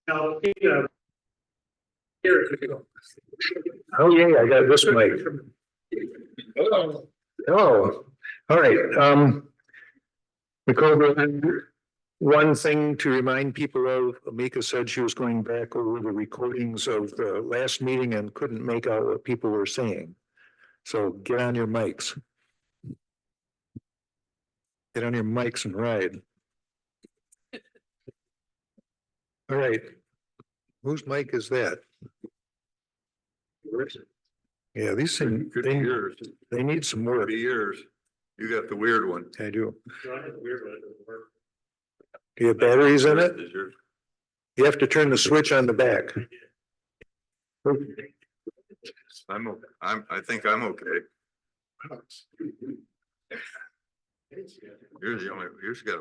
Now, Oh, yeah, I got this mic. Oh, all right. Nicole, one thing to remind people of, Mika said she was going back over the recordings of the last meeting and couldn't make out what people were saying. So get on your mics. Get on your mics and ride. All right. Whose mic is that? Yeah, these things, Could be yours. they need some work. Could be yours. You got the weird one. I do. Do you have batteries in it? Is yours. You have to turn the switch on the back. I think I'm okay. Yours the only, yours got.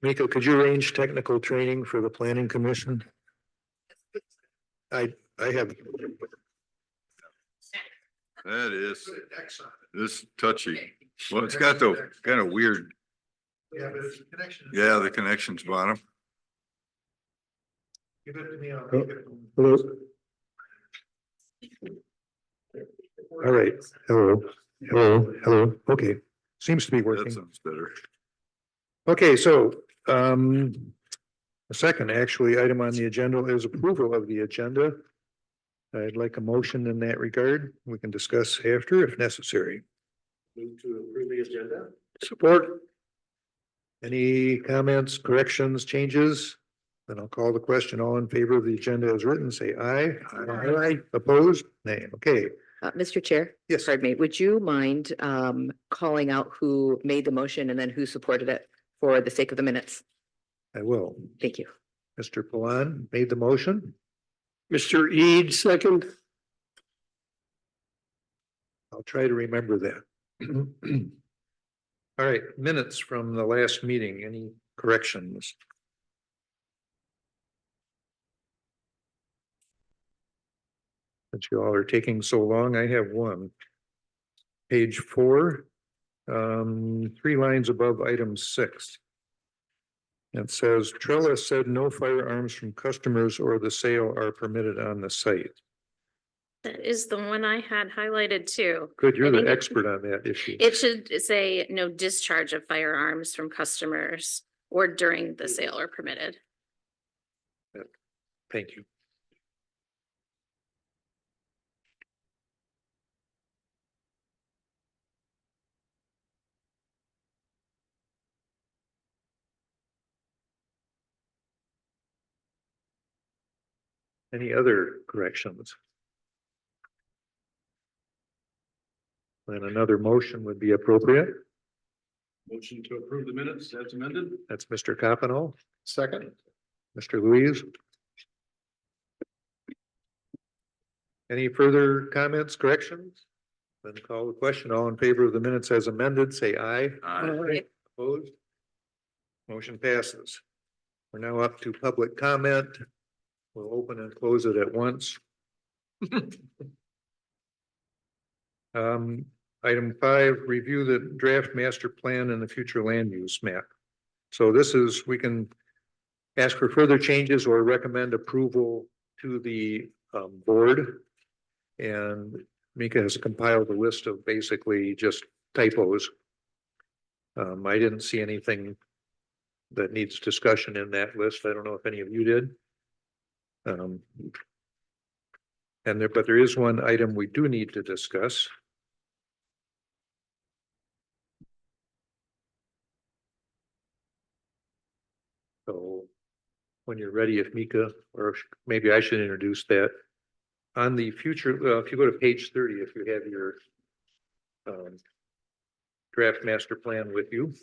Mika, could you arrange technical training for the planning commission? I have. That is, this touchy. Well, it's got the kind of weird, Yeah, but it's a connection. yeah, the connections bottom. Give it to me. I'll make it. Hello. All right. Hello. Hello. Hello. Okay. Seems to be That working. sounds better. Okay, so the second actually item on the agenda is approval of the agenda. I'd like a motion in that regard. We can discuss after if necessary. Move to approve the agenda. Support. Any comments, corrections, changes? Then I'll call the question. All in favor of the agenda as written, say aye. Aye. Opposed? Nay. Okay. Mr. Chair? Yes. Pardon me, would you mind calling out who made the motion and then who supported it for the sake of the minutes? I will. Thank you. Mr. Palan made the motion. Mr. Eid, second. I'll try to remember that. All right, minutes from the last meeting. Any corrections? Since you all are taking so long, I have one. Page 4, 3 lines above item 6. It says Trella said no firearms from customers or the sale are permitted on the site. That is the one I had highlighted too. Good, you're I think the it- expert on that issue. It should say no discharge of firearms from customers or during the sale are permitted. Thank you. Any other corrections? Then another motion would be appropriate. Motion to approve the minutes as amended. That's Mr. Capano. Second. Mr. Louise. Any further comments, corrections? Then call the question. All in favor of the minutes as amended, say aye. Aye. Opposed? Motion passes. We're now up to public comment. We'll open and close it at once. Item 5, review the draft master plan and the future land use map. So this is, we can ask for further changes or recommend approval to the board. And Mika has compiled a list of basically just typos. I didn't see anything that needs discussion in that list. I don't know if any of you did. But there is one item we do need to discuss. So when you're ready, if Mika, or maybe I should introduce that. On the future, if you go to page 30, if you have your draft master plan with you.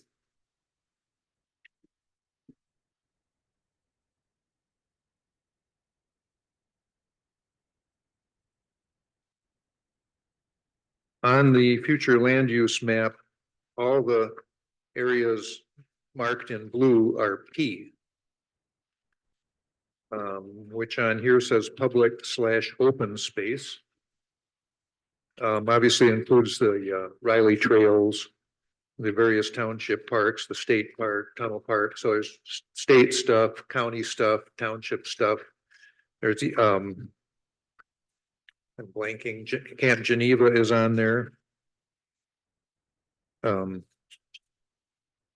On the future land use map, all the areas marked in blue are P. Which on here says public/open space. Obviously includes the Riley trails, the various township parks, the state park, tunnel park. So there's state stuff, county stuff, township stuff. There's the, I'm blanking, Camp Geneva is on there. Is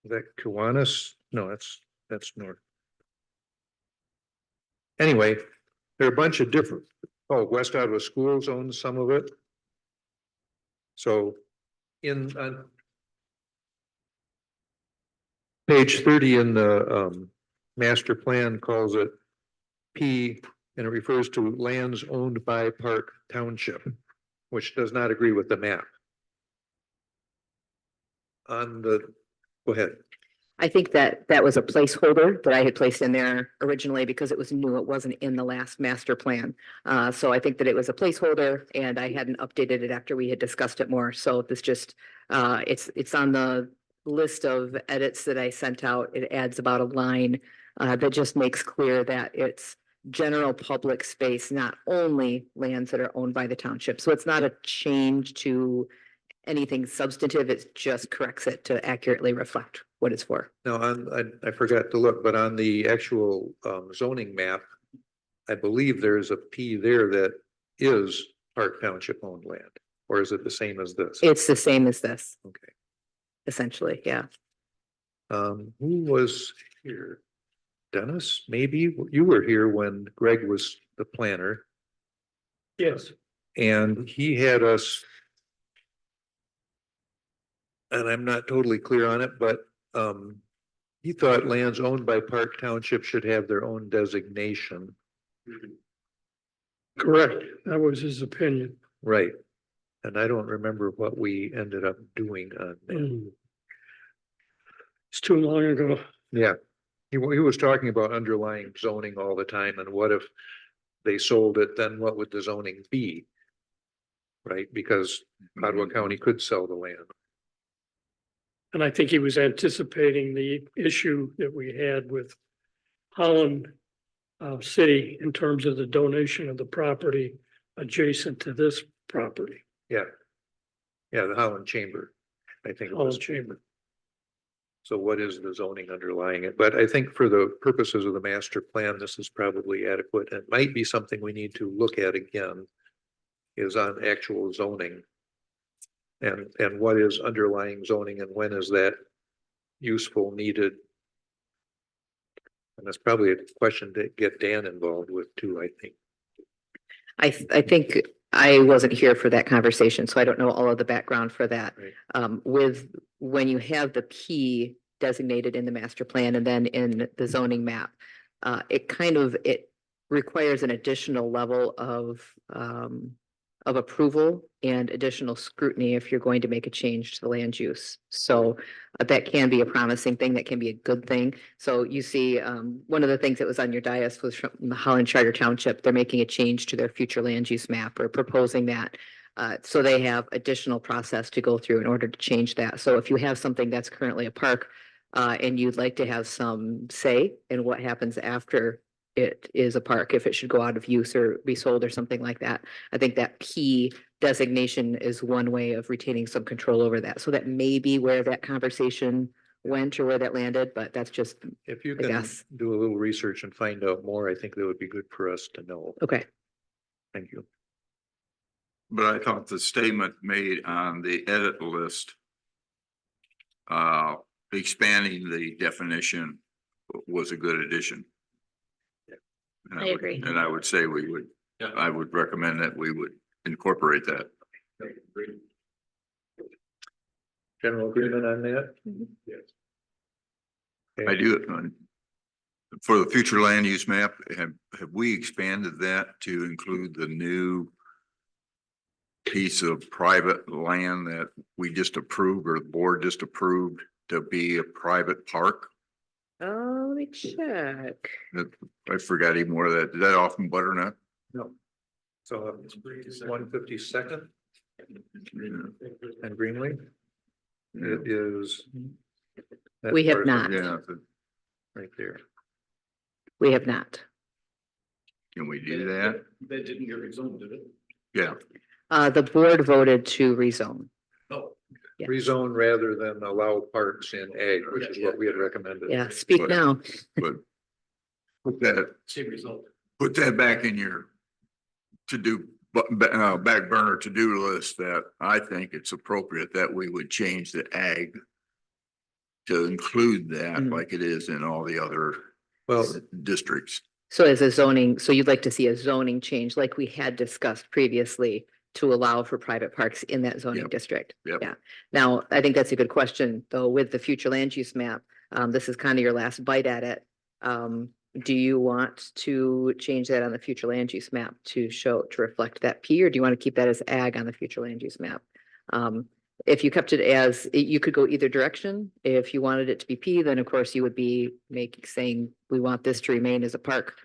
that Kiwanis? No, that's north. Anyway, there are a bunch of different, West Ottawa Schools owns some of it. So on page 30 in the master plan calls it P, and it refers to lands owned by Park Township, which does not agree with the map. Go ahead. I think that was a placeholder that I had placed in there originally because it was new. It wasn't in the last master plan. So I think that it was a placeholder and I hadn't updated it after we had discussed it more. So this just, it's on the list of edits that I sent out. It adds about a line that just makes clear that it's general public space, not only lands that are owned by the township. So it's not a change to anything substantive. It just corrects it to accurately reflect what it's for. No, I forgot to look, but on the actual zoning map, I believe there's a P there that is Park Township owned land, or is it the same as this? It's the same as this. Okay. Essentially, yeah. Who was here? Dennis, maybe you were here when Greg was the planner. Yes. And he had us, and I'm not totally clear on it, but he thought lands owned by Park Township should have their own designation. Correct. That was his opinion. Right. And I don't remember what we ended up doing on that. It's too long ago. Yeah. He was talking about underlying zoning all the time, and what if they sold it, then what would the zoning be? Right, because Ottawa County could sell the land. And I think he was anticipating the issue that we had with Holland City in terms of the donation of the property adjacent to this property, Yeah. Yeah, the Holland Chamber, I think it was. Holland Chamber. So what is the zoning underlying it? But I think for the purposes of the master plan, this is probably adequate. It might be something we need to look at again, is on actual zoning. And what is underlying zoning and when is that useful, needed? And that's probably a question to get Dan involved with too, I think. I think I wasn't here for that conversation, so I don't know all of the background for that. Right. When you have the P designated in the master plan and then in the zoning map, it requires an additional level of approval and additional scrutiny if you're going to make a change to the land use. So that can be a promising thing. That can be a good thing. So you see, one of the things that was on your dais was from the Holland Charter Township. They're making a change to their future land use map or proposing that. So they have additional process to go through in order to change that. So if you have something that's currently a park and you'd like to have some say in what happens after it is a park, if it should go out of use or be sold or something like that, I think that P designation is one way of retaining some control over that. So that may be where that conversation went or where that landed, but that's just, If you I can guess. do a little research and find out more, I think that would be good for us to know. okay. Thank you. But I thought the statement made on the edit list, expanding the definition was a good addition. And I would- agree. And I would say I would recommend that we would incorporate that. General agreement on that? Yes. I do. For the future land use map, have we expanded that to include the new piece of private land that we just approved or the board just approved to be a private park? Oh, let me check. I forgot even more of that. Is that off in Butternut? No. So 152nd and Greenway. It is. that We have parcel not. Yeah, Right there. We have not. can we do that? That didn't get rezoned, did it? Yeah, The board voted to rezone. Oh. Yeah. rezone rather than allow parks in ag, which is what we had recommended. Yeah, speak now. But put that, Same result. put that back in your to-do, back burner to-do list, that I think it's appropriate that we would change the ag to include that Mhm. like it is in all the other Well, districts. So as a zoning, so you'd like to see a zoning change like we had discussed previously to allow for private parks in that zoning Yep. district? Yep. Yeah. Now, I think that's a good question, though, with the future land use map. This is kind of your last bite at it. Do you want to change that on the future land use map to reflect that P, or do you want to keep that as ag on the future land use map? If you kept it as, you could go either direction. If you wanted it to be P, then of course you would be saying, we want this to remain as a park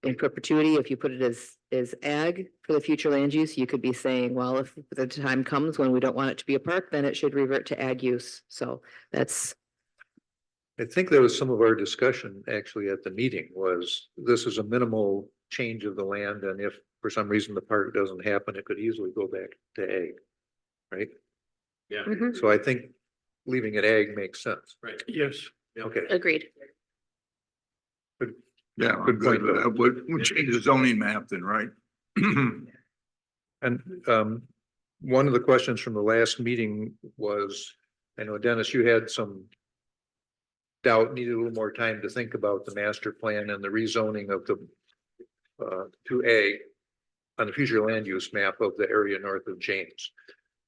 in perpetuity. If you put it as ag for the future land use, you could be saying, well, if the time comes when we don't want it to be a park, then it should revert to ag use. So that's, I think that was some of our discussion actually at the meeting was this is a minimal change of the land. And if for some reason the park doesn't happen, it could easily go back to ag. Right? Yeah. Mhm. So I think leaving it ag makes sense. Right. Yes. Okay. Agreed. Yeah, Good point, though. We'll change the zoning map then, right? And one of the questions from the last meeting was, I know Dennis, you had some doubt, needed a little more time to think about the master plan and the rezoning of the to A on the future land use map of the area north of James.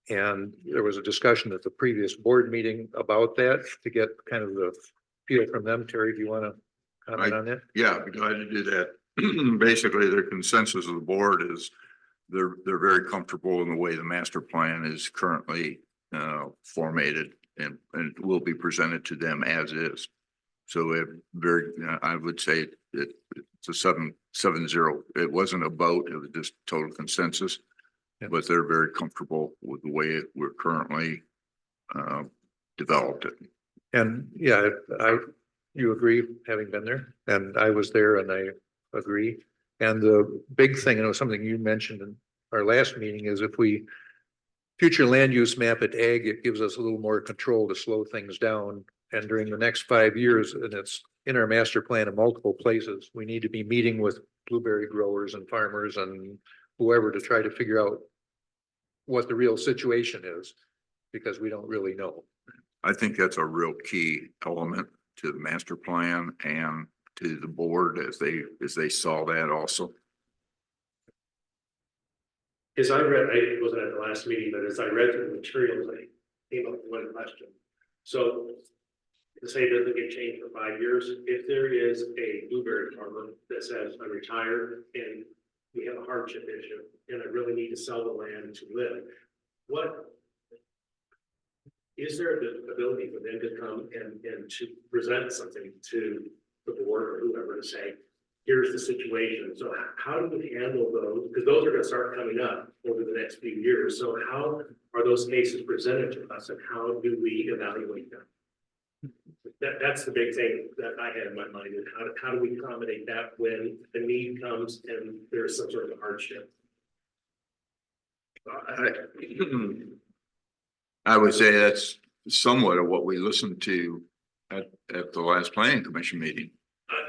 And there was a discussion at the previous board meeting about that to get kind of the feel from them. Terry, do you want to comment on that? Yeah, I'd be glad to do that. Basically, the consensus of the board is they're very comfortable in the way the master plan is currently formatted and will be presented to them as is. So I would say it's a 7-0. It wasn't a vote, it was just total consensus. Yeah. But they're very comfortable with the way we're currently developed it. And yeah, you agree, having been there, and I was there and I agree. And the big thing, and it was something you mentioned in our last meeting, is if we future land use map at ag, it gives us a little more control to slow things down. And during the next 5 years, and it's in our master plan in multiple places, we need to be meeting with blueberry growers and farmers and whoever to try to figure out what the real situation is, because we don't really know. I think that's a real key element to the master plan and to the board as they saw that also. As I read, I wasn't at the last meeting, but as I read through the materials, I came up with one question. So to say it doesn't get changed for 5 years, if there is a blueberry farmer that says I'm retired and we have a hardship issue and I really need to sell the land to live, what is there the ability for them to come and to present something to the board or whoever to say, here's the situation. So how do we handle those? Because those are going to start coming up over the next few years. So how are those cases presented to us and how do we evaluate them? That's the big thing that I had in my mind, is how do we accommodate that when the need comes and there's some sort of hardship? I would say that's somewhat of what we listened to at the last planning commission meeting.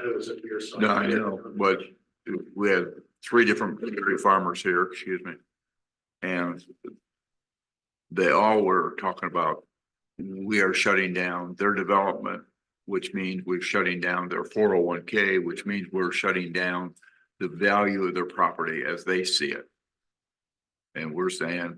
It was a year. No, I know, but we had 3 different blueberry farmers here, excuse me. And they all were talking about, we are shutting down their development, which means we're shutting down their 401k, which means we're shutting down the value of their property as they see it. And we're saying,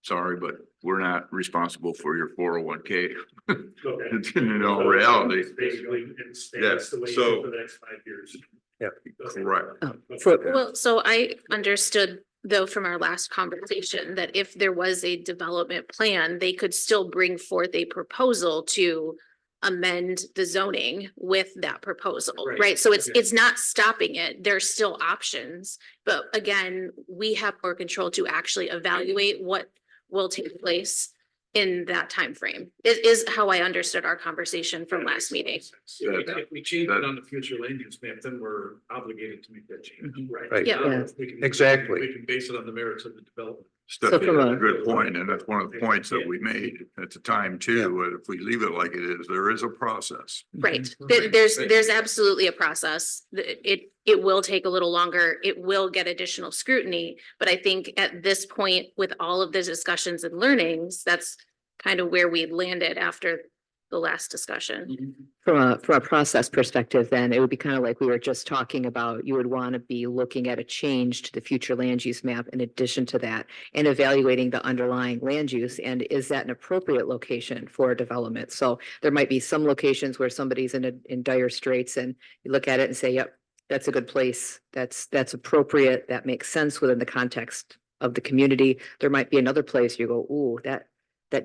sorry, but we're not responsible for your 401k. Okay. In all reality. Basically, it's Yes, the way so- for the next 5 years. Yeah. Okay. Correct. Well, so I understood though from our last conversation that if there was a development plan, they could still bring forth a proposal to amend the zoning with that proposal, Right. right? So it's, Okay. it's not stopping it. There's still options. But again, we have more control to actually evaluate what will take place in that time frame. It is how I understood our conversation from last meeting. If we change it on the future land use map, then we're obligated to make that change. Right. Right. Yeah. We can- Exactly. We can base it on the merits of the development. Steph, So from that's a- a good point, and that's one of the points that we made at the time too. But if we leave it like it is, there is a process. Right, there's absolutely a process. It will take a little longer. It will get additional scrutiny. But I think at this point, with all of the discussions and learnings, that's kind of where we landed after the last discussion. From a process perspective, then it would be kind of like we were just talking about, you would want to be looking at a change to the future land use map in addition to that and evaluating the underlying land use. And is that an appropriate location for development? So there might be some locations where somebody's in dire straits and you look at it and say, yep, that's a good place. That's appropriate. That makes sense within the context of the community. There might be another place you go, ooh, that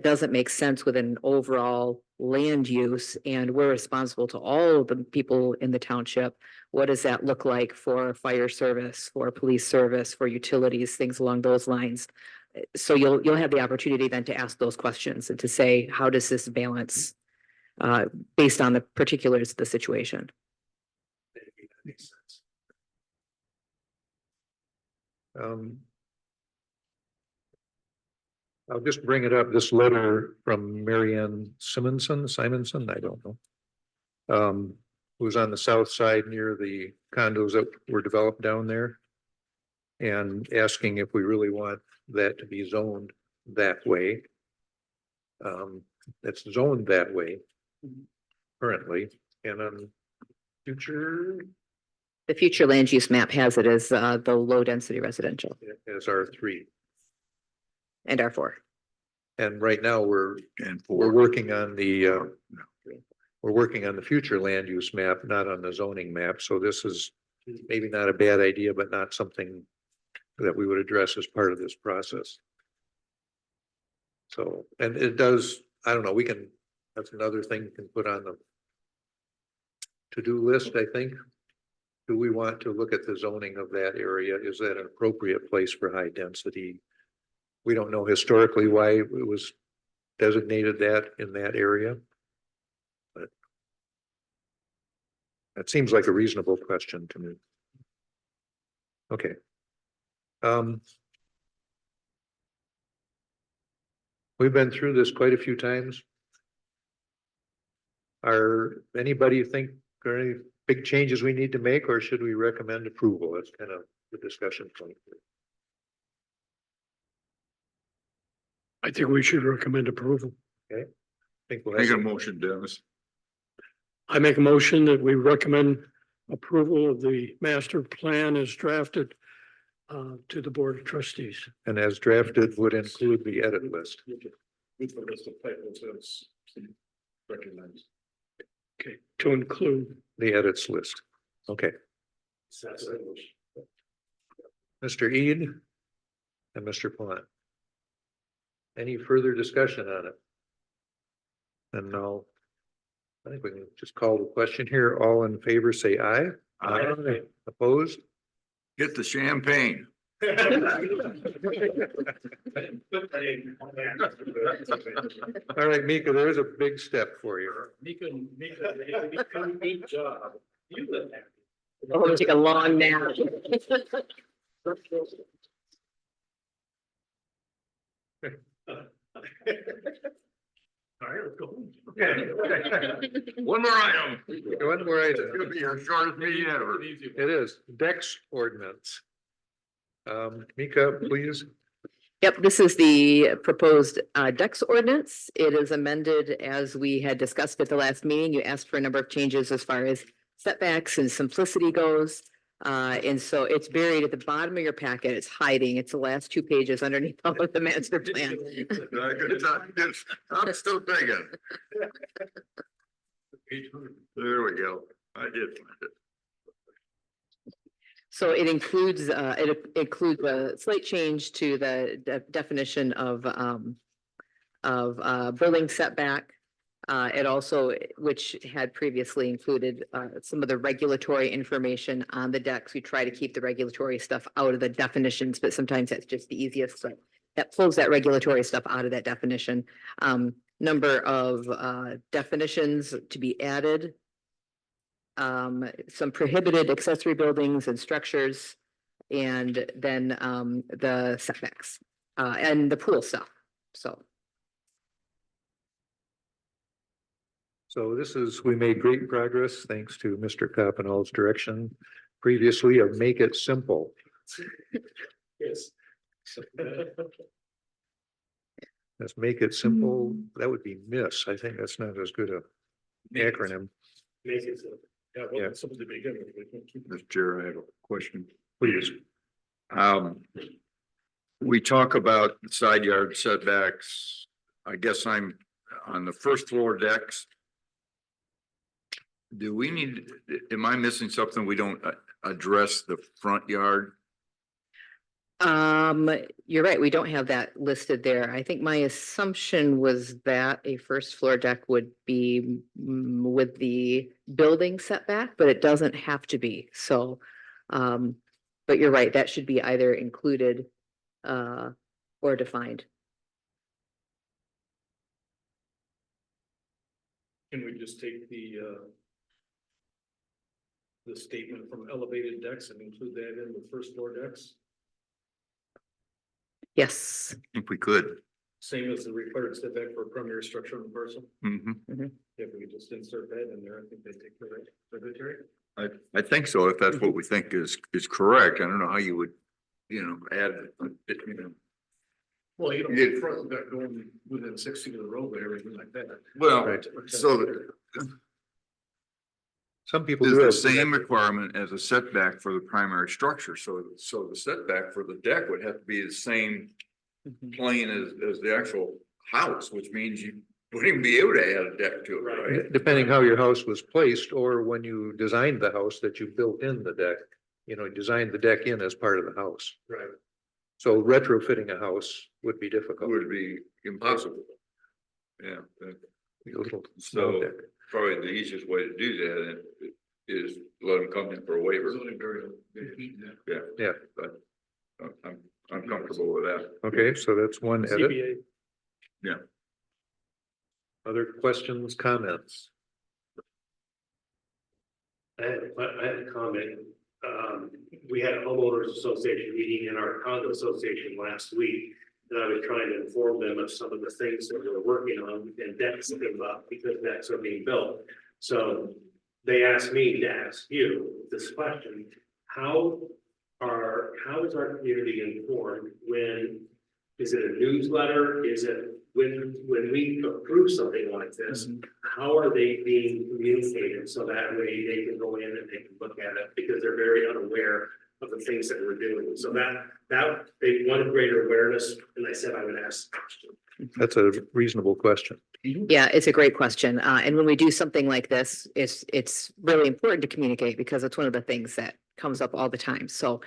doesn't make sense within an overall land use, and we're responsible to all of the people in the township. What does that look like for fire service, for police service, for utilities, things along those lines? So you'll have the opportunity then to ask those questions and to say, how does this balance based on the particulars of the situation? Makes sense. I'll just bring it up, this letter from Marianne Simonson, I don't know. Who's on the south side near the condos that were developed down there. And asking if we really want that to be zoned that way. It's zoned that way currently, and future The future land use map has it as the low density residential as R3. and R4. And right now we're And working on the future land use map, not on the zoning map. So this is maybe not a bad idea, but not something that we would address as part of this process. So, and it does, I don't know, that's another thing we can put on the to-do list, I think. Do we want to look at the zoning of that area? Is that an appropriate place for high density? We don't know historically why it was designated that in that area. But that seems like a reasonable question to me. Okay. We've been through this quite a few times. Anybody think there are any big changes we need to make, or should we recommend approval? That's kind of the discussion point. I think we should recommend approval. I think we'll make a have motion, Dennis. I make a motion that we recommend approval of the master plan as drafted to the Board of Trustees. and as drafted would include the edit list. With the list of titles as recognized. Okay, to include. The edits list. Okay, That's it. Mr. Ead and Mr. Plant. Any further discussion on it? And no, I think we can just call the question here. All in favor, say aye. Aye. Opposed? Get the champagne. All right, Mika, there is a big step for you. Mika, good job. You live there. Oh, take a long nap. All right, let's go home. One more item. One more It's item. gonna be our shortest meeting ever. It is Dex ordinance. Mika, please. Yep, this is the proposed Dex ordinance. It is amended as we had discussed at the last meeting. You asked for a number of changes as far as setbacks and simplicity goes. And so it's buried at the bottom of your packet. It's hiding. It's the last 2 pages underneath all of the master plan. I'm still digging. There we go. I did find it. So it includes a slight change to the definition of building setback. It also, which had previously included some of the regulatory information on the decks. We try to keep the regulatory stuff out of the definitions, but sometimes that's just the easiest. So that pulls that regulatory stuff out of that definition. Number of definitions to be added. Some prohibited accessory buildings and structures, and then the setbacks. and the pool stuff, so. So this is, we made great progress thanks to Mr. Coppinall's direction previously of make it simple. Yes. Let's make it simple. That would be miss. I think that's not as good a acronym. Makes it so. Yeah, Yeah. well, something to begin with. Mr. Chair, I have a question. Please. We talk about side yard setbacks. I guess I'm on the first floor decks. Do we need, am I missing something? We don't address the front yard? You're right, we don't have that listed there. I think my assumption was that a first floor deck would be with the building setback, but it doesn't have to be, so. But you're right, that should be either included or defined. Can we just take the statement from elevated decks and include that in the first floor decks? Yes, If we could. Same as the required setback for a primary structure on the parcel? Mhm. If we could just insert that in there, I think they take the right, secretary. I think so, if that's what we think is correct. I don't know how you would, add, Well, you Yeah. know, front deck going within 60 of the roadway, everything like that. well, Right. so Some people is do the have. same requirement as a setback for the primary structure. So the setback for the deck would have to be the same plane as the actual house, which means you wouldn't even be able to add a deck to it, right? Depending how your house was placed or when you designed the house that you built in the deck, designed the deck in as part of the house. Right. So retrofitting a house would be It difficult. would be impossible. Yeah, A little small so deck. probably the easiest way to do that is let them come in for a waiver. Zoning variable. Yeah. Yeah. But I'm comfortable with that. Okay, so that's one edit. CBA. Yeah. Other questions, comments? I had a comment. We had a homeowners association meeting in our condo association last week. And I was trying to inform them of some of the things that we're working on and decks came up because decks are being built. So they asked me to ask you this question: how is our community informed when, is it a newsletter? Is it when we approve something like this, how are they being communicated? So that way they can go in and they can look at it because they're very unaware of the things that we're doing. So that they wanted greater awareness, and I said I would ask the question. That's a reasonable question. yeah, it's a great question. And when we do something like this, it's really important to communicate because it's one of the things that comes up all the time. So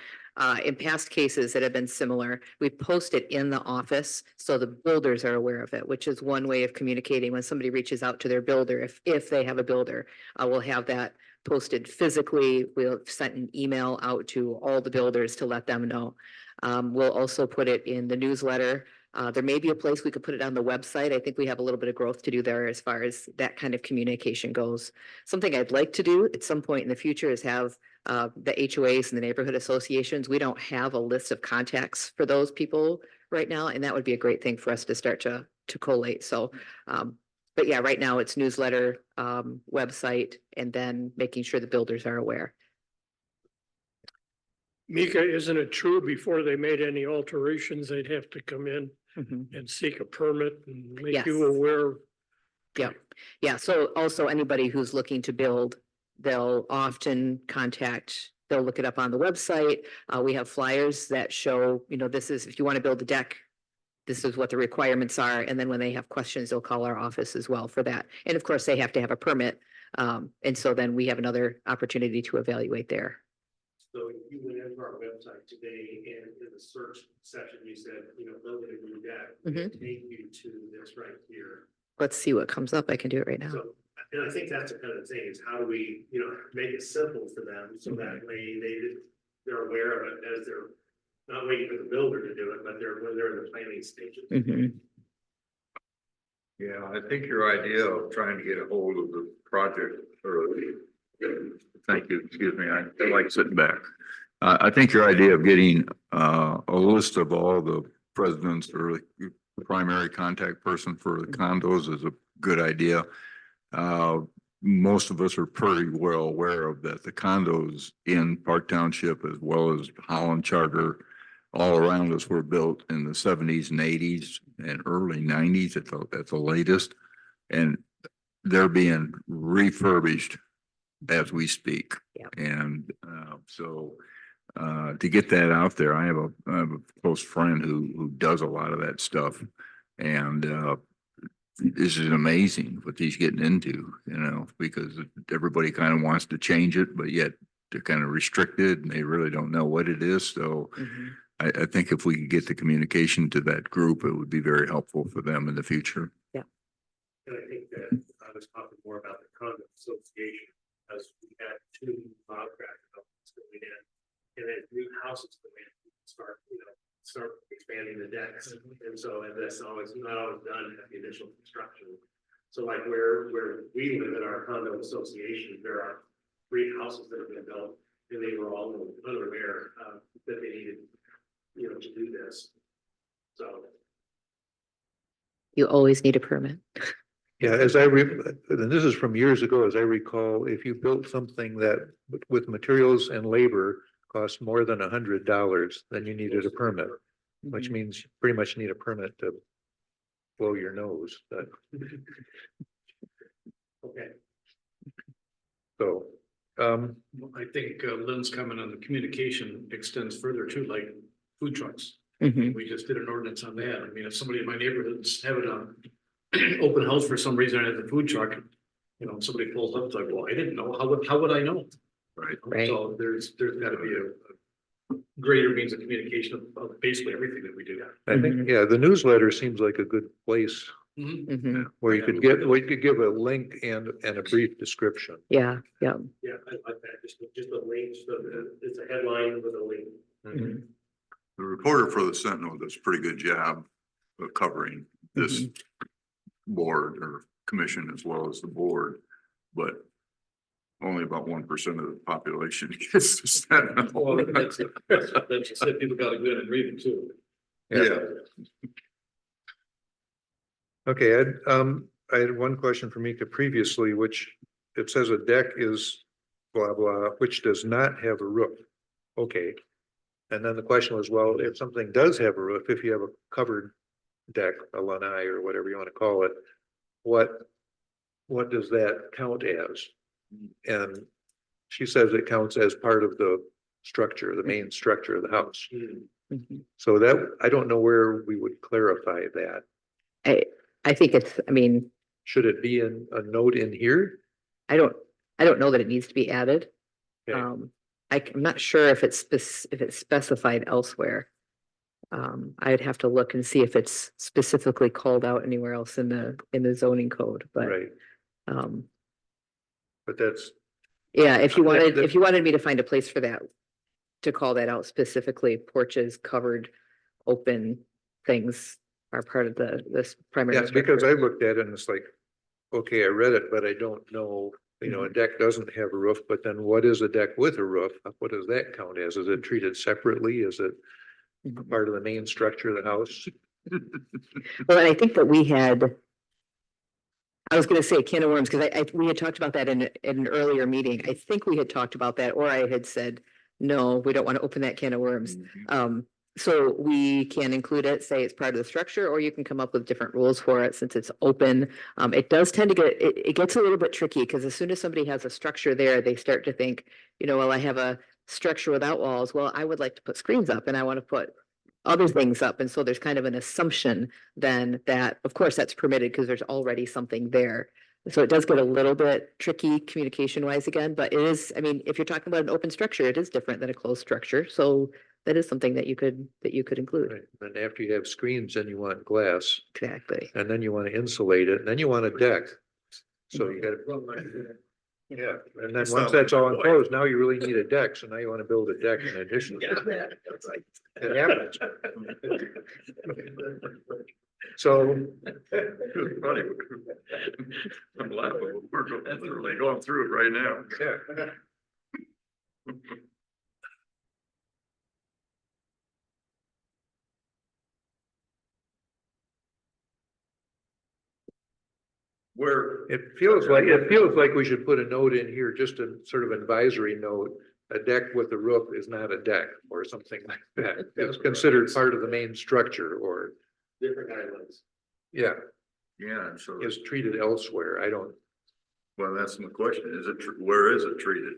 in past cases that have been similar, we post it in the office so the builders are aware of it, which is one way of communicating when somebody reaches out to their builder. If they have a builder, we'll have that posted physically. We'll send an email out to all the builders to let them know. We'll also put it in the newsletter. There may be a place we could put it on the website. I think we have a little bit of growth to do there as far as that kind of communication goes. Something I'd like to do at some point in the future is have the HOAs and the neighborhood associations. We don't have a list of contacts for those people right now, and that would be a great thing for us to start to collate. So, but yeah, right now it's newsletter, website, and then making sure the builders are aware. Mika, isn't it true before they made any alterations, they'd have to come in and seek a permit and make you Yes. aware? Yeah, yeah. So also anybody who's looking to build, they'll often they'll look it up on the website. We have flyers that show, this is, if you want to build a deck, this is what the requirements are. And then when they have questions, they'll call our office as well for that. And of course, they have to have a permit. And so then we have another opportunity to evaluate there. So you went into our website today and in the search section, you said, building a new deck, Mhm. take you to this right here. Let's see what comes up. I can do it right now. So, and I think that's the kind of thing is how do we, make it simple for them so that way they're aware of it as they're not waiting for the builder to do it, but when they're in the planning stages. Mhm. Yeah, I think your idea of trying to get a hold of the project early. Thank you, excuse me, I like sitting back. I think your idea of getting a list of all the presidents or the primary contact person for the condos is a good idea. Most of us are pretty well aware of that. The condos in Park Township as well as Holland Charter all around us were built in the seventies and eighties and early nineties at the latest. And they're being refurbished as we speak. Yeah. And to get that out there, I have a close friend who does a lot of that stuff. And this is amazing what he's getting into, because everybody kind of wants to change it, but yet they're kind of restricted and they really don't know what it is. So Mhm. I think if we could get the communication to that group, it would be very helpful for them in the future. And I think that I was talking more about the condo association, as we had two contract developments going in. And then new houses come in, start expanding the decks. And that's always not always done at the initial construction. So like where we live in our condo association, there are 3 houses that have been built, and they were all unaware that they needed, to do this. So. You always need a permit. Yeah, and this is from years ago, as I recall, if you built something that with materials and labor cost more than $100, then you needed a permit, which means you pretty much need a permit to blow your nose. Okay. So, I think Lynn's comment on the communication extends further to like food trucks. Mhm. We just did an ordinance on that. I mean, if somebody in my neighborhood's having a open house for some reason and has a food truck, somebody pulls up, it's like, well, I didn't know. How would I know? Right. Right. So there's gotta be a greater means of communication of basically everything that we do. I think, yeah, the newsletter seems like a good place Mhm. Mhm. where you could give a link and a brief description. Yeah, yeah. Yeah, I like that. Just a link, so it's a headline with a link. Mhm. The reporter for the Sentinel does a pretty good job of covering this board or commission as well as the board, but only about 1% of the population gets the Sentinel. Well, that's just said people gotta go in and read it too. Yeah. Okay, I had one question for Mika previously, which it says a deck is blah, blah, which does not have a roof. Okay. And then the question was, well, if something does have a roof, if you have a covered deck, a lanai or whatever you want to call it, what does that count as? And she says it counts as part of the structure, the main structure of the house. Mhm. So I don't know where we would clarify that. I think Should it be a note in here? I don't know that it needs to be added. Okay. I'm not sure if it's specified elsewhere. I'd have to look and see if it's specifically called out anywhere else in the zoning code, but. Right, but that's, Yeah, if you The- wanted me to find a place for that, to call that out specifically, porches, covered, open things are part of this primary. yeah, because structure. I looked at it and it's like, okay, I read it, but I don't know, a deck doesn't have a roof, but then what is a deck with a roof? What does that count as? Is it treated separately? Is it Mhm. part of the main structure of the house? Well, and I think that I was gonna say a can of worms, because we had talked about that in an earlier meeting. I think we had talked about that, or I had said, no, we don't want to open that can of worms. So we can include it, say it's part of the structure, or you can come up with different rules for it since it's open. It does tend to it gets a little bit tricky, because as soon as somebody has a structure there, they start to think, well, I have a structure without walls. Well, I would like to put screens up and I want to put other things up. And so there's kind of an assumption then that, of course, that's permitted because there's already something there. So it does get a little bit tricky communication wise again, but it is, if you're talking about an open structure, it is different than a closed structure. So that is something that you could include. Right. And after you have screens, then you want glass, Exactly. and then you want to insulate it, and then you want a deck. So you got yeah, and then once that's all enclosed, now you really need a deck, so now you want to build a deck in addition. It happens. So, It's funny. I'm laughing. We're literally going through it right now. yeah. Where, It feels like we should put a note in here, just a sort of advisory note. A deck with a roof is not a deck or something like that. It's considered part of the main structure or, Different guidelines. yeah, yeah, and so, is treated elsewhere. I don't, well, that's my question. Is it, where is it treated?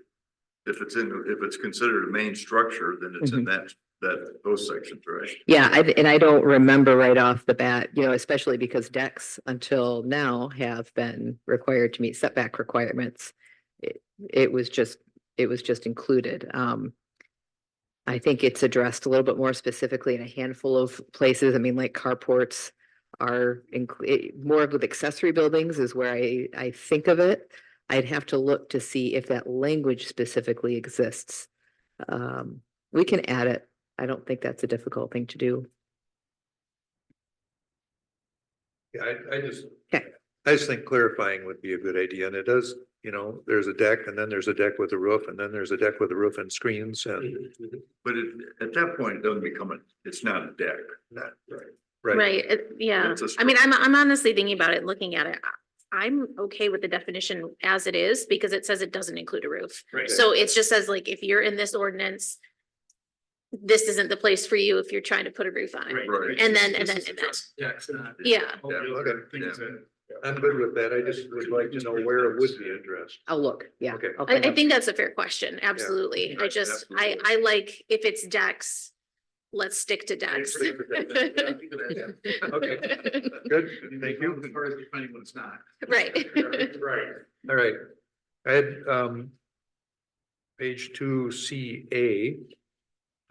If it's considered a main structure, then it's in those sections, right? Yeah, and I don't remember right off the bat, you know, especially because decks until now have been required to meet setback requirements. It was just included. I think it's addressed a little bit more specifically in a handful of places. I mean, like carports are more of with accessory buildings is where I think of it. I'd have to look to see if that language specifically exists. We can add it. I don't think that's a difficult thing to do. yeah, Okay. I just think clarifying would be a good idea. And it does, you know, there's a deck and then there's a deck with a roof and then there's a deck with a roof and screens and. But at that point, it doesn't become it's not a deck. Not right. Right, yeah. It's a I mean, I'm honestly thinking about it, looking at it. I'm okay with the definition as it is because it says it doesn't include a roof. Right. So it just says like, if you're in this ordinance, this isn't the place for you if you're trying to put a roof on it. Right. And then, Yeah, it's not. yeah, All the Yeah, other okay. things that- I'm good with that. I just would like to know where it would be addressed. I'll look, yeah. Okay. I'll I find out. think that's a fair question, absolutely. I Right, just, absolutely. I like, if it's decks, let's stick to decks. Okay, good. Thank you. As far as defining what it's not. Right. Right. All right. I had, page 2CA.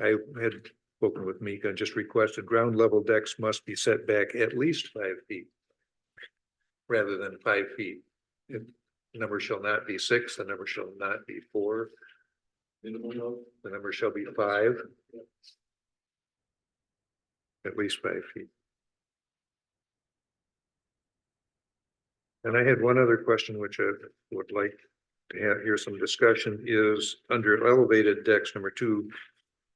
I had spoken with Mika and just requested ground level decks must be set back at least 5 feet. Rather than 5 feet. The number shall not be 6, the number shall not be 4. The number shall be 5. At least 5 feet. And I had one other question, which I would like to have here some discussion is under elevated decks, number 2.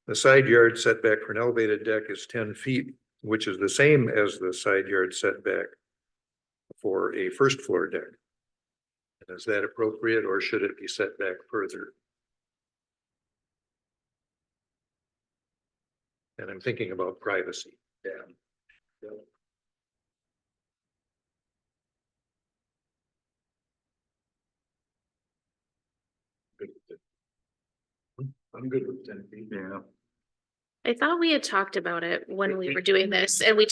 The side yard setback for an elevated deck is 10 feet, which is the same as the side yard setback for a first floor deck. And is that appropriate or should it be set back further? And I'm thinking about privacy. Yeah. I'm good with 10 feet. Yeah. I thought we had talked about it when we were doing this and we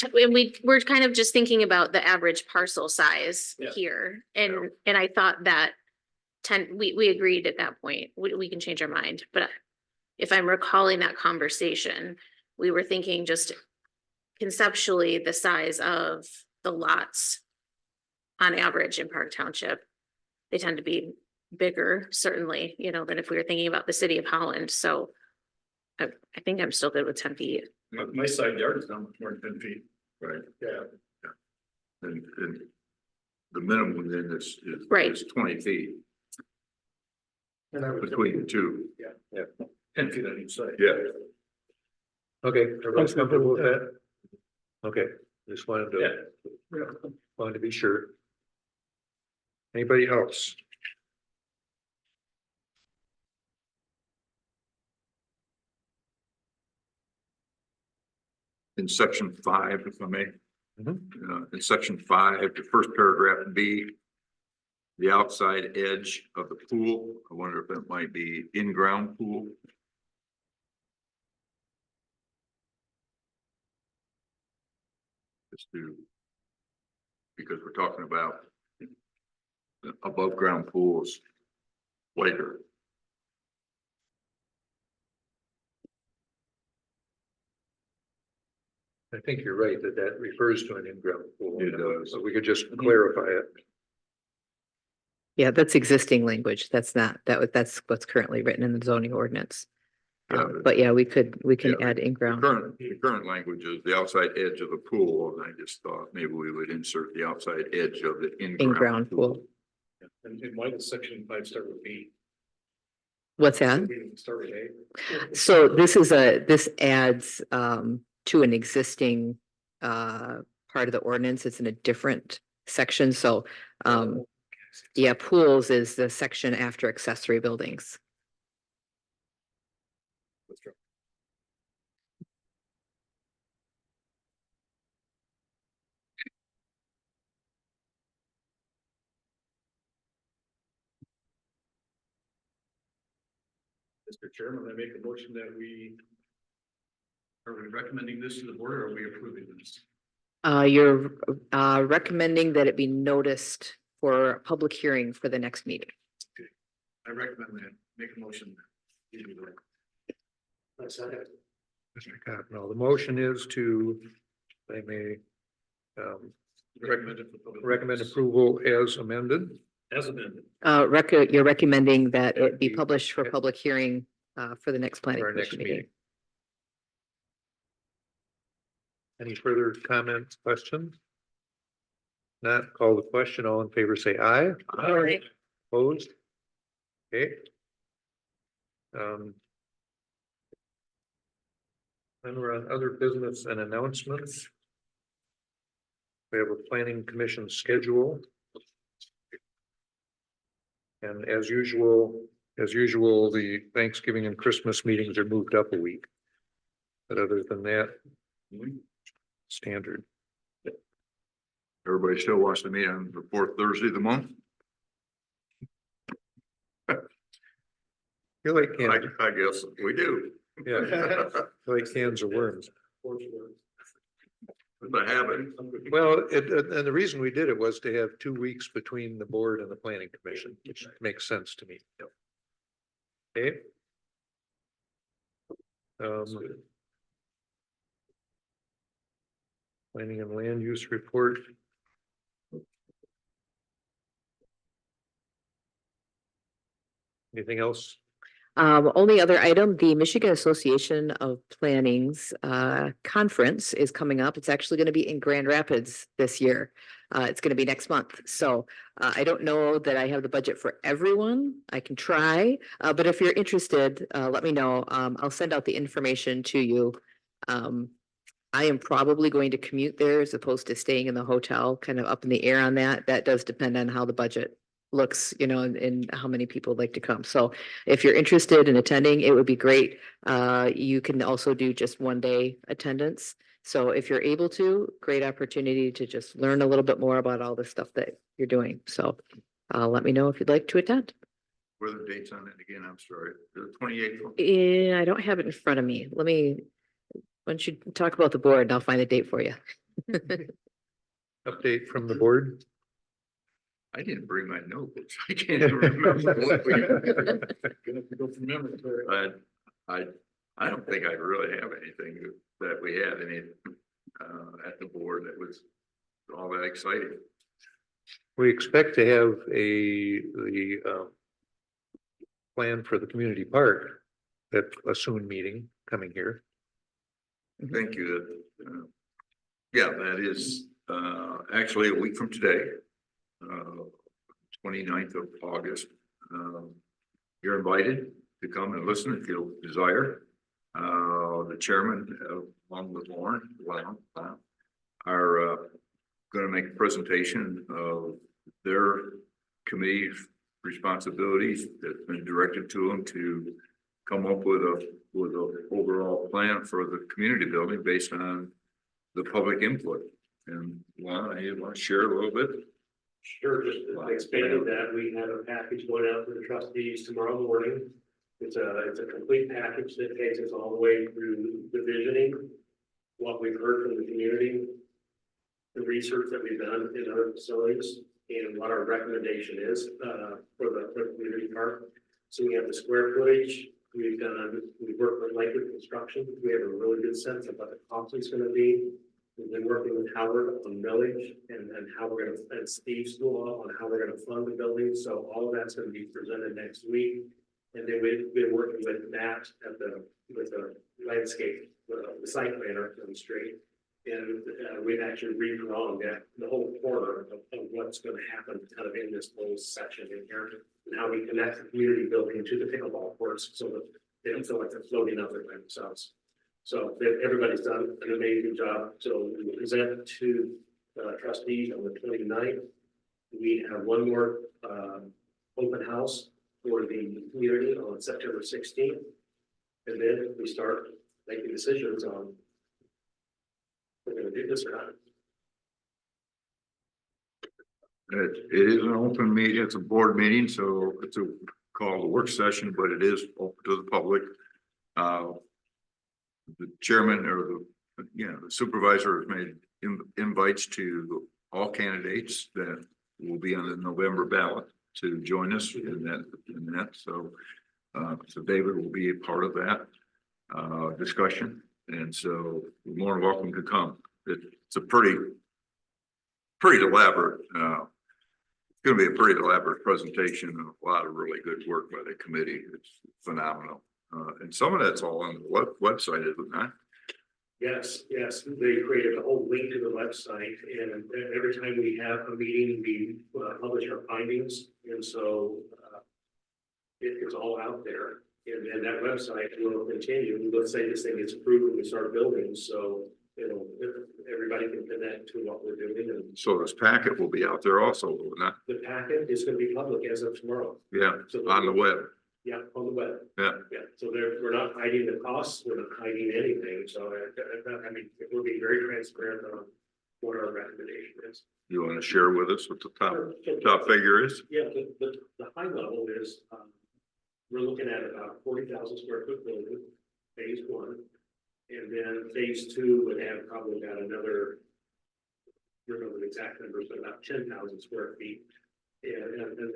were kind of just thinking about the average parcel size Yeah. here. And I thought that we agreed at that point, we can change our mind, but if I'm recalling that conversation, we were thinking just conceptually the size of the lots on average in Park Township. They tend to be bigger, certainly, you know, than if we were thinking about the city of Holland. So I think I'm still good with 10 feet. My side yard is not much more than 10 feet. Right. Yeah. And the minimum then is Right. 20 feet And I would. between the two. 10 feet on each side. Yeah. Okay, everyone's comfortable with that? Okay, just wanted to be sure. Anybody else? In section 5, if I may. Mhm. In section 5, the first paragraph B, the outside edge of the pool. I wonder if it might be in-ground pool. Just to, because we're talking about above ground pools later. I think you're right that refers to an in-ground pool. It does. So we could just clarify it. Yeah, that's existing language. That's not, that's what's currently written in the zoning ordinance. Yeah, But yeah, we can Yeah, add The in-ground. current language is the outside edge of the pool, and I just thought maybe we would insert the outside edge of the In-ground in-ground pool. pool. And why does section 5 start with B? What's that? Start with A. So this adds to an existing part of the ordinance. It's in a different section. So Yeah, pools is the section after accessory buildings. Mr. Chairman, I make a motion that are we recommending this to the board or are we approving this? You're recommending that it be noticed for a public hearing for the next meeting. I recommend that, make a motion. That's it. Mr. Cottonell, the motion is to, I may, Recommend it for public. recommend approval as amended. As amended. You're recommending that it be published for public hearing for the next planning For our next commission meeting. meeting. Any further comments, questions? Not call the question. All in favor, say aye. Aye. Opposed? Okay. Then we're on other business and announcements. We have a planning commission schedule. And as usual, the Thanksgiving and Christmas meetings are moved up a week. But other than that, standard. Everybody still wants to meet on the fourth Thursday of the month? Feel like I guess we do. yeah, feel like cans of worms. It's a habit. Well, and the reason we did it was to have 2 weeks between the board and the planning commission, which makes sense to me. Okay. Planning and land use report. Anything else? Only other item, the Michigan Association of Planning's conference is coming up. It's actually going to be in Grand Rapids this year. It's going to be next month. So I don't know that I have the budget for everyone. I can try, but if you're interested, let me know. I'll send out the information to you. I am probably going to commute there as opposed to staying in the hotel, kind of up in the air on that. That does depend on how the budget looks, you know, and how many people would like to come. So if you're interested in attending, it would be great. You can also do just 1 day attendance. So if you're able to, great opportunity to just learn a little bit more about all the stuff that you're doing. So let me know if you'd like to attend. What are the dates on it again? I'm sorry. The 28th. Yeah, I don't have it in front of me. Why don't you talk about the board and I'll find the date for you. Update from the board. I didn't bring my notebooks. I can't even remember what we. Go from memory. I don't think I really have anything that we had any at the board that was all that exciting. We expect to have the plan for the community park at a soon meeting coming here. Thank you. Yeah, that is actually a week from today. 29th of August. You're invited to come and listen if you desire. The chairman, along with Lauren, are going to make a presentation of their committee's responsibilities that's been directed to them to come up with a overall plan for the community building based on the public input. And Lon, you want to share a little bit? Sure, just expanding that, we have a package going out to the trustees tomorrow morning. It's a complete package that takes us all the way through the visioning, what we've heard from the community, the research that we've done in other facilities, and what our recommendation is for the community park. So we have the square footage, we've worked with Lakewood Construction, we have a really good sense of what the cost is going to be. We've been working with Howard on millage and how we're going to, and Steve School on how we're going to fund the building. So all of that's going to be presented next week. And then we've been working with Matt with the landscape, the site planner on the street. And we've actually redrawn the whole corner of what's going to happen kind of in this whole section in here. And how we connect the community building to the pickleball courts so that they don't feel like they're floating out there by themselves. So everybody's done an amazing job. So we present to trustees on the 29th. We have one more open house for the community on September 16th. And then we start making decisions on if we're gonna do this or not. It is an open meeting, it's a board meeting, so it's called a work session, but it is open to the public. The chairman or the supervisor has made invites to all candidates that will be on the November ballot to join us in that. So David will be a part of that discussion, and so you're more than welcome to come. It's a pretty elaborate. It's going to be a pretty elaborate presentation and a lot of really good work by the committee. It's phenomenal, and some of that's all on the website, isn't it? Yes, they created a whole link to the website, and every time we have a meeting, we publish our findings, and so it's all out there. And then that website will continue. Let's say this thing gets approved and we start building, so everybody can connect to what we're doing. And So this packet will be out there also, will it not? the packet is going to be public as of tomorrow. Yeah, on the web. Yeah, on the web. Yeah. Yeah, so we're not hiding the costs, we're not hiding anything, so I mean, we're being very transparent on what our recommendation is. You want to share with us what the top figure is? Yeah, the high level is, we're looking at about 40,000 square foot building, phase one. And then phase two would have probably about another, I don't know the exact numbers, but about 10,000 square feet. And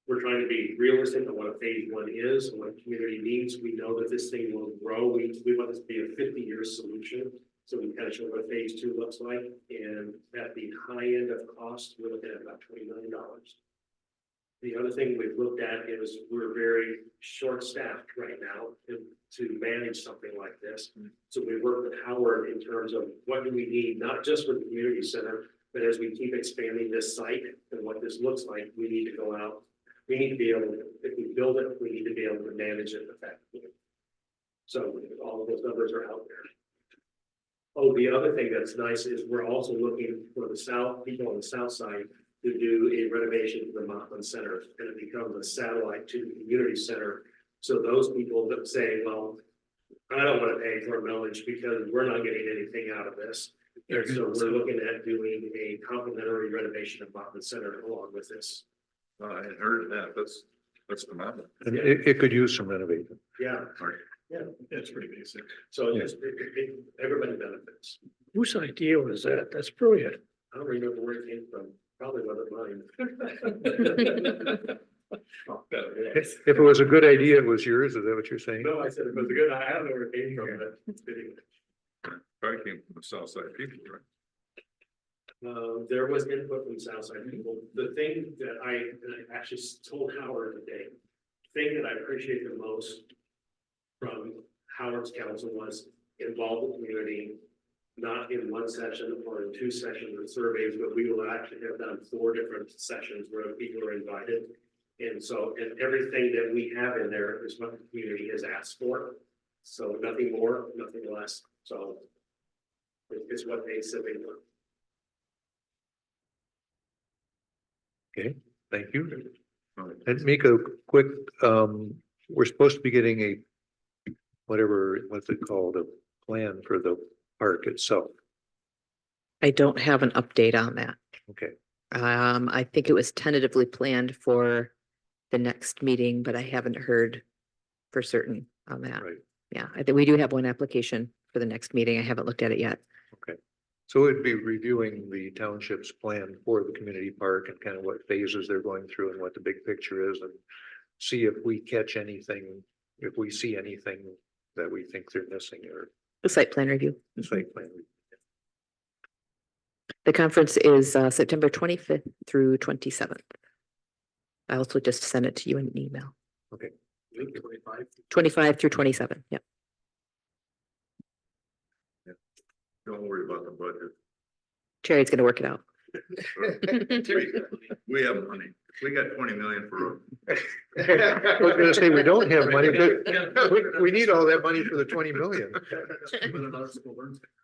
we're trying to be realistic on what a phase one is and what community needs. We know that this thing will grow. We want this to be a 50-year solution. So we kind of show what phase two looks like. And at the high end of cost, we're looking at about $20 million. The other thing we've looked at is we're very short-staffed right now to manage something like this. So we work with Howard in terms of what do we need, not just for the community center, but as we keep expanding this site and what this looks like, we need to go out. We need to be able to, if we build it, we need to be able to manage it effectively. So all of those numbers are out there. Oh, the other thing that's nice is we're also looking for the people on the south side to do a renovation to the Motlin Center, and it becomes a satellite to the community center. So those people that say, well, I don't want to pay for a millage because we're not getting anything out of this. And so we're looking at doing a complimentary renovation of Motlin Center along with this. I had heard of that. That's phenomenal. And it could use some renovation. Yeah, yeah, That's pretty basic. so everybody benefits. Whose idea was that? That's brilliant. I don't remember where it came from, probably wasn't mine. If it was a good idea, it was yours. Is that what you're saying? No, I said it was a good, I don't know where it came from, but anyway. Probably came from the south side people, right? There was input from Southside people. The thing that I actually told Howard today, thing that I appreciate the most from Howard's council was involve the community, not in one session or in two sessions of surveys, but we will actually have done 4 different sessions where people are invited. And so, and everything that we have in there is what the community has asked for. So nothing more, nothing less. So it's what they said they want. Okay, thank you. And make a quick, we're supposed to be getting a, what's it called, a plan for the park itself. I don't have an update on that. Okay, I think it was tentatively planned for the next meeting, but I haven't heard for certain on that. right, Yeah, I think we do have one application for the next meeting. I haven't looked at it yet. okay. So it'd be reviewing the township's plan for the community park and kind of what phases they're going through and what the big picture is, and see if we catch anything, if we see anything that we think they're missing, or The site plan review. the site plan. The conference is September 25th through 27th. I also just sent it to you in an email. 25 through 27. Yep. Don't worry about the budget. Terry's gonna work it out. We have money. We got 20 million for. I was gonna say, we don't have money, but we need all that money for the 20 million.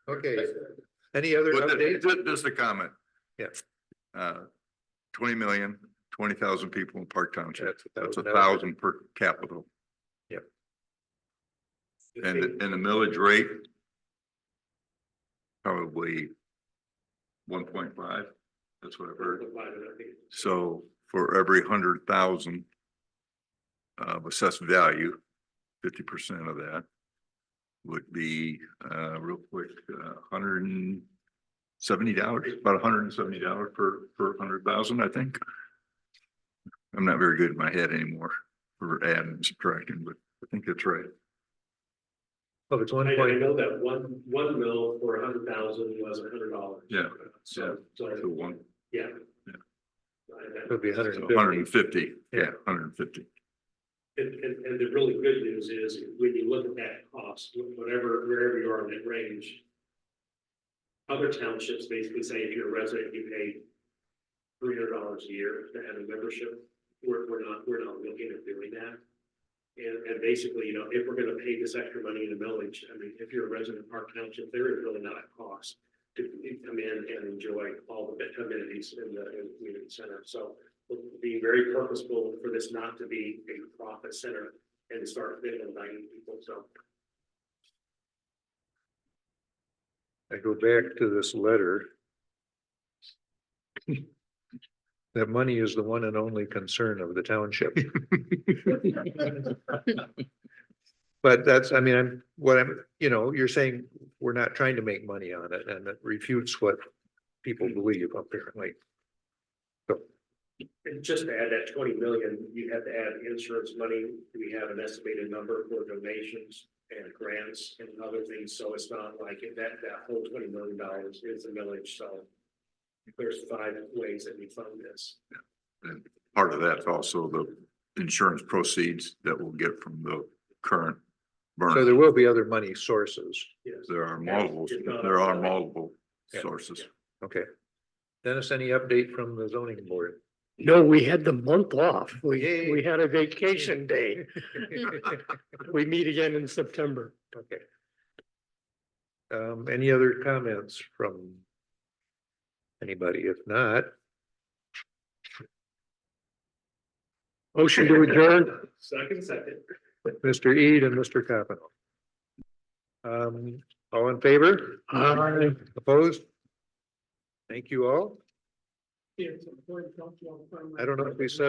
Okay, any other But updates? just a comment. Yeah. 20,020,000 people in Park Township. That's That's $1,000. 1,000 per capita. And the millage rate. Probably 1.5. That's what I've heard. So for every 100,000. Of assessed value, 50% of that. Would be real quick, $170, about $170 per 100,000, I think. I'm not very good in my head anymore for adding and subtracting, but I think that's right. Oh, it's one I point, know that one mil for 100,000 was $100. Yeah, So, So one, yeah. Yeah. it'd be so 150. 150, yeah, 150. And the really good news is when you look at that cost, wherever you are in that range. Other townships basically say if you're a resident, you pay $300 a year to have a membership. We're not looking at doing that. And basically, you know, if we're gonna pay this extra money in the millage, I mean, if you're a resident of Park Township, there is really not a cost to come in and enjoy all the amenities in the community center. So we're being very purposeful for this not to be a profit center and to start inviting people, so. I go back to this letter. That money is the one and only concern of the township. But that's, I mean, you're saying we're not trying to make money on it, and it refutes what people believe apparently. And just to add that 20 million, you have to add insurance money. We have an estimated number for donations and grants and other things, so it's not like that whole $20 million is a millage, so. There's 5 ways that we fund this. And part of that's also the insurance proceeds that we'll get from the current burn. So there will be other money sources. Yes. There are Yeah, multiple, it's not- there are multiple Yeah. sources. Okay. Dennis, any update from the zoning board? No, we had the month off. Yay. We had a vacation day. We meet again in September. Okay. Any other comments from anybody? If not, Motion to adjourn. Second. Mr. Eid and Mr. Capano. All in favor? Aye. Opposed? Thank you all. I don't know if we said